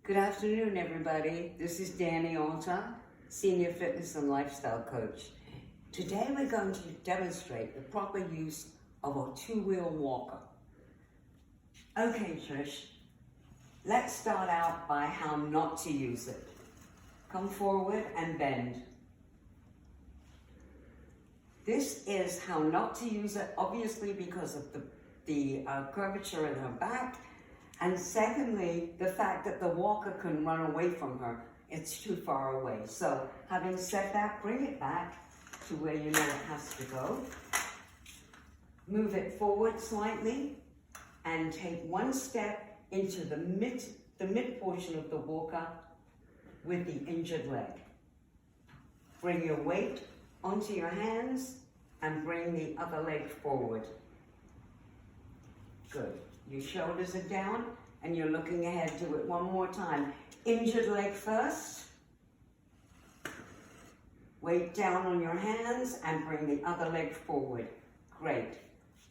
Good afternoon, everybody. This is Danny Alta, Senior Fitness and Lifestyle Coach. Today we're going to demonstrate the proper use of a two-wheel walker. Okay, Trish, let's start out by how not to use it. Come forward and bend. This is how not to use it, obviously because of the curvature in her back. And secondly, the fact that the walker can run away from her. It's too far away. So having said that, bring it back to where you know it has to go. Move it forward slightly and take one step into the mid portion of the walker with the injured leg. Bring your weight onto your hands and bring the other leg forward. Good. Your shoulders are down and you're looking ahead. Do it one more time. Injured leg first. Weight down on your hands and bring the other leg forward. Great.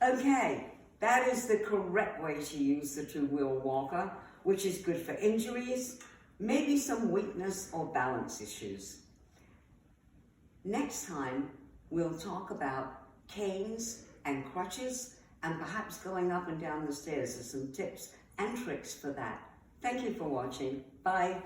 Okay, that is the correct way to use the two-wheel walker, which is good for injuries, maybe some weakness or balance issues. Next time, we'll talk about canes and crutches, and perhaps going up and down the stairs. There's some tips and tricks for that. Thank you for watching. Bye.